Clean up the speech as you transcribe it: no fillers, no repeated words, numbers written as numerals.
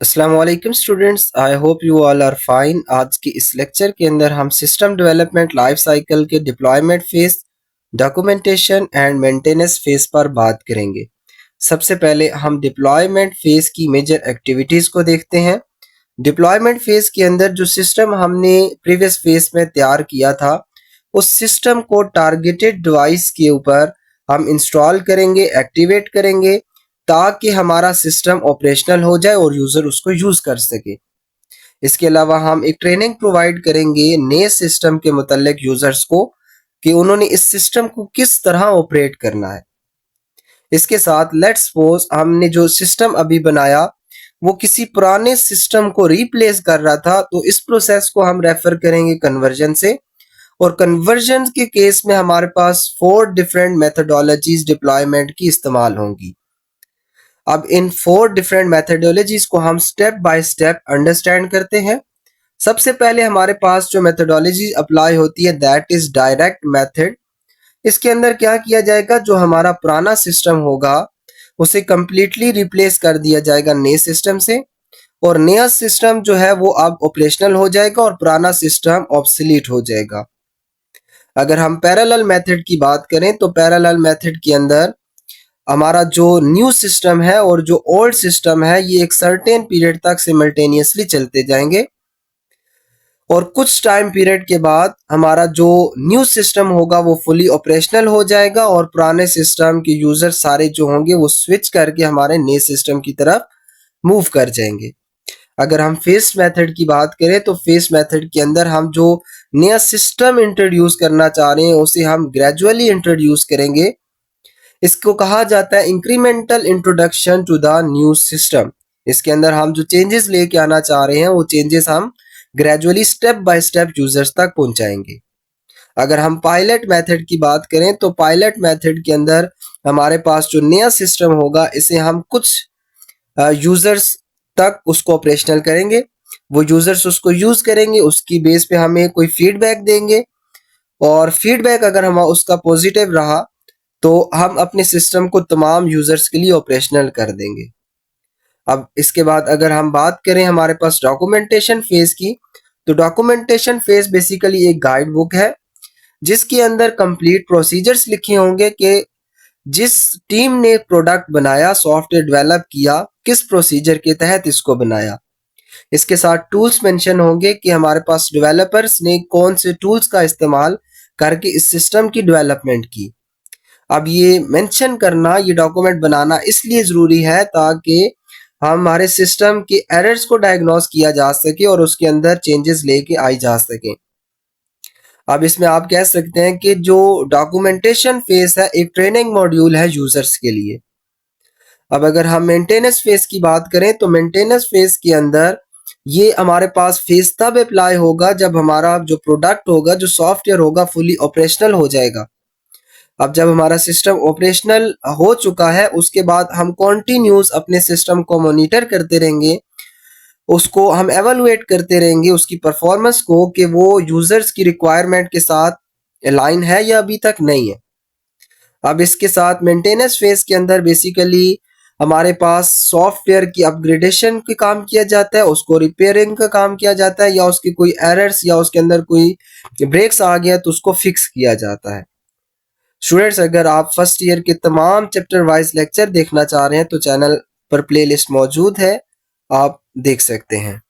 अस्सलाम वालेकुम students, I hope you all are fine. आज के इस लेक्चर के अंदर हम सिस्टम डेवलपमेंट लाइफ साइकिल के deployment phase, documentation and maintenance phase पर बात करेंगे। सबसे पहले हम डिप्लॉयमेंट फेज की मेजर एक्टिविटीज को देखते हैं। डिप्लॉयमेंट फेज के अंदर जो सिस्टम हमने प्रीवियस फेज में तैयार किया था, उस सिस्टम को टारगेटेड डिवाइस के ऊपर हम इंस्टॉल करेंगे, एक्टिवेट करेंगे, ताकि हमारा सिस्टम ऑपरेशनल हो जाए और यूजर उसको यूज कर सके। इसके अलावा हम एक ट्रेनिंग प्रोवाइड करेंगे नए सिस्टम के मुतल्लिक यूजर्स को कि उन्होंने इस सिस्टम को किस तरह ऑपरेट करना है। इसके साथ लेट्स सपोज हमने जो सिस्टम अभी बनाया वो किसी पुराने सिस्टम को रिप्लेस कर रहा था, तो इस प्रोसेस को हम रेफर करेंगे कन्वर्जन से। और कन्वर्जन के केस में हमारे पास 4 डिफरेंट मेथडोलॉजीज डिप्लॉयमेंट की इस्तेमाल होंगी। अब इन 4 डिफरेंट मेथडोलॉजीज को हम स्टेप बाय स्टेप अंडरस्टैंड करते हैं। सबसे पहले हमारे पास जो मेथडोलॉजी अप्लाई होती है दैट इज डायरेक्ट मेथड। इसके अंदर क्या किया जाएगा, जो हमारा पुराना सिस्टम होगा उसे कंप्लीटली रिप्लेस कर दिया जाएगा नए सिस्टम से, और नया सिस्टम जो है वो अब ऑपरेशनल हो जाएगा और पुराना सिस्टम ऑब्सोलीट हो जाएगा। अगर हम पैरेलल मेथड की बात करें तो पैरेलल मेथड के अंदर हमारा जो न्यू सिस्टम है और जो ओल्ड सिस्टम है ये एक सर्टेन पीरियड तक सिमल्टेनियसली चलते जाएंगे, और कुछ टाइम पीरियड के बाद हमारा जो न्यू सिस्टम होगा वो फुली ऑपरेशनल हो जाएगा और पुराने सिस्टम के यूजर सारे जो होंगे वो स्विच करके हमारे नए सिस्टम की तरफ मूव कर जाएंगे। अगर हम फेस मेथड की बात करें तो फेस मेथड के अंदर हम जो नया सिस्टम इंट्रोड्यूस करना चाह रहे हैं उसे हम ग्रेजुअली इंट्रोड्यूस करेंगे। इसको कहा जाता है incremental introduction to the new system. इसके अंदर हम जो चेंजेस लेके आना चाह रहे हैं वो चेंजेस हम gradually step by step users तक पहुंचाएंगे। अगर हम पायलट मेथड की बात करें तो पायलट मेथड के अंदर हमारे पास जो नया सिस्टम होगा इसे हम कुछ यूजर्स तक उसको ऑपरेशनल करेंगे। वो यूजर्स उसको यूज करेंगे, उसकी बेस पे हमें कोई फीडबैक देंगे, और फीडबैक अगर हम उसका पॉजिटिव रहा तो हम अपने सिस्टम को तमाम यूजर्स के लिए ऑपरेशनल कर देंगे। अब इसके बाद अगर हम बात करें हमारे पास डॉक्यूमेंटेशन फेज की, तो डॉक्यूमेंटेशन फेज बेसिकली एक गाइड बुक है जिसके अंदर कंप्लीट प्रोसीजर्स लिखे होंगे कि जिस टीम ने प्रोडक्ट बनाया, सॉफ्टवेयर डेवलप किया, किस प्रोसीजर के तहत इसको बनाया। इसके साथ टूल्स मेंशन होंगे कि हमारे पास डेवलपर्स ने कौन से टूल्स का इस्तेमाल करके इस सिस्टम की डेवलपमेंट की। अब ये मेंशन करना, ये डॉक्यूमेंट बनाना इसलिए ज़रूरी है ताकि हमारे सिस्टम के एरर्स को डायग्नोस किया जा सके और उसके अंदर चेंजेस लेके आई जा सके। अब इसमें आप कह सकते हैं कि जो डॉक्यूमेंटेशन फेज है एक ट्रेनिंग मॉड्यूल है यूजर्स के लिए। अब अगर हम मेंटेनेंस फेज की बात करें तो मेंटेनेंस फेज के अंदर ये हमारे पास फेज तब अप्लाई होगा जब हमारा जो प्रोडक्ट होगा, जो सॉफ्टवेयर होगा, फुली ऑपरेशनल हो जाएगा। अब जब हमारा सिस्टम ऑपरेशनल हो चुका है उसके बाद हम कॉन्टिन्यूस अपने सिस्टम को मॉनिटर करते रहेंगे, उसको हम एवेलुएट करते रहेंगे उसकी परफॉर्मेंस को कि वो यूजर्स की रिक्वायरमेंट के साथ अलाइन है या अभी तक नहीं है। अब इसके साथ मेंटेनेंस फेज के अंदर बेसिकली हमारे पास सॉफ्टवेयर की अपग्रेडेशन का काम किया जाता है, उसको रिपेयरिंग का काम किया जाता है, या उसके कोई एरर्स या उसके अंदर कोई ब्रेक्स आ गया तो उसको फिक्स किया जाता है। स्टूडेंट्स, अगर आप फर्स्ट ईयर के तमाम चैप्टर वाइज लेक्चर देखना चाह रहे हैं तो चैनल पर प्लेलिस्ट मौजूद है, आप देख सकते हैं।